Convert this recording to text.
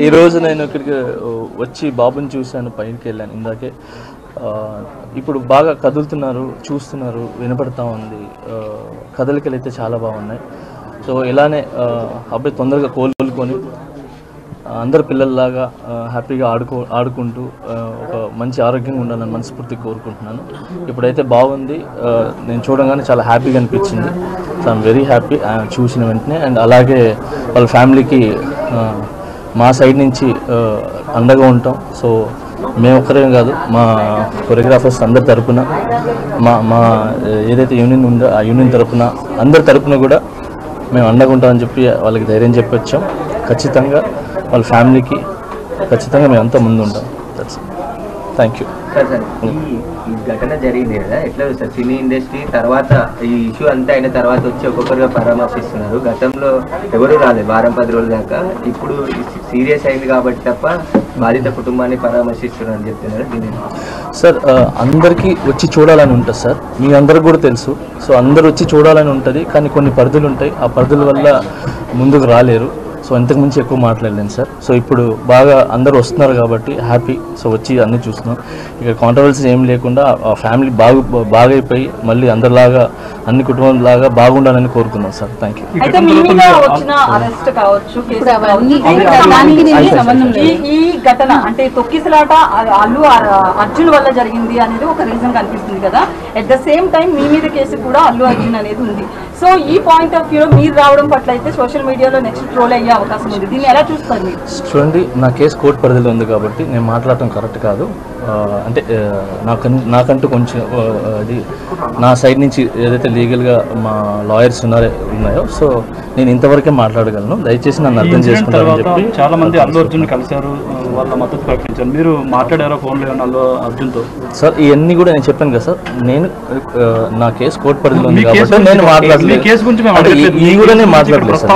ఈ రోజు నేను ఇక్కడికి వచ్చి బాబుని చూశాను, పైకి వెళ్ళాను ఇందాకే. ఇప్పుడు బాగా కదులుతున్నారు, చూస్తున్నారు, వినపడతా ఉంది. కదలికలు అయితే చాలా బాగున్నాయి. సో ఇలానే అబ్బాయి తొందరగా కోలుకొని అందరు పిల్లల్లాగా హ్యాపీగా ఆడుకుంటూ ఒక మంచి ఆరోగ్యంగా ఉండాలని మనస్ఫూర్తిగా కోరుకుంటున్నాను. ఇప్పుడైతే బాగుంది, నేను చూడగానే చాలా హ్యాపీగా అనిపించింది. సో ఐఎమ్ వెరీ హ్యాపీ చూసిన వెంటనే. అండ్ అలాగే వాళ్ళ ఫ్యామిలీకి మా సైడ్ నుంచి అండగా ఉంటాం. సో మేము ఒక్కరేం కాదు, మా కొరియోగ్రాఫర్స్ అందరి తరపున, మా ఏదైతే యూనియన్ ఉందో ఆ యూనియన్ తరపున, అందరి తరపున కూడా మేము అండగా ఉంటామని చెప్పి వాళ్ళకి ధైర్యం చెప్పి వచ్చాం. ఖచ్చితంగా వాళ్ళ ఫ్యామిలీకి ఖచ్చితంగా మేము అంతా ముందు ఉంటాం. Thank you. ఈ ఘటన జరిగింది కదా, ఎట్లా సార్ సినీ ఇండస్ట్రీ తర్వాత ఈ ఇష్యూ అంతా అయిన తర్వాత వచ్చి ఒక్కొక్కరుగా పరామర్శిస్తున్నారు. గతంలో ఎవరు రాలేదు వారం 10 రోజుల దాకా. ఇప్పుడు సీరియస్ అయింది కాబట్టి తప్ప బాధిత కుటుంబాన్ని పరామర్శిస్తున్నారు అని చెప్తున్నారు. దీని సార్ అందరికీ వచ్చి చూడాలని ఉంటుంది సార్, మీ అందరికి కూడా తెలుసు. సో అందరు వచ్చి చూడాలని ఉంటుంది, కానీ కొన్ని పరిధులు ఉంటాయి. ఆ పరిధుల వల్ల ముందుకు రాలేరు. సో ఇంతకుమించి ఎక్కువ మాట్లాడలేను సార్. సో ఇప్పుడు బాగా అందరూ వస్తున్నారు కాబట్టి హ్యాపీ. సో వచ్చి అన్నీ చూస్తున్నాం. ఇక కాంట్రవర్సీ ఏం లేకుండా ఆ ఫ్యామిలీ బాగైపోయి మళ్ళీ అందరిలాగా అన్ని కుటుంబంలాగా బాగుండాలని కోరుకున్నాం సార్. Thank you. ఈ ఘటన అంటే తొక్కిసలాట అల్లు అర్జున్ వల్ల జరిగింది అనేది ఒక రీజన్ కనిపిస్తుంది కదా. అట్ ద సేమ్ టైం మీ మీద కేసు కూడా అల్లు అర్జున్ అనేది ఉంది. సో ఈ పాయింట్ ఆఫ్ వ్యూలో మీరు రావడం పట్ల అయితే సోషల్ మీడియాలో నెక్స్ట్ ట్రోల్ అయ్యే అవకాశం ఉంది. దీన్ని ఎలా చూస్తారు మీరు? చూడండి, నా కేసు కోర్టు పరిధిలో ఉంది కాబట్టి నేను మాట్లాడటం కరెక్ట్ కాదు. అంటే నాకంటూ కొంచెం అది నా సైడ్ నుంచి ఏదైతే లీగల్గా మా లాయర్స్ ఉన్నాయో సో నేను ఇంతవరకే మాట్లాడగలను. దయచేసి నన్ను అర్థం చేసుకుంటారని చెప్పి. చాలా మంది అల్లు అర్జున్ కలిశారు, వాళ్ళ మద్దతు ప్రకటించారు. మీరు మాట్లాడారో ఫోన్లో అల్లు అర్జున్తో? సార్ ఇవన్నీ కూడా నేను చెప్పాను కదా సార్, నేను నా కేసు కోర్టు పరిధిలో ఉంది కాబట్టి నేను మాట్లాడలేదు. కేసు గురించి ఈ కూడా నేను మాట్లాడలేదు సార్.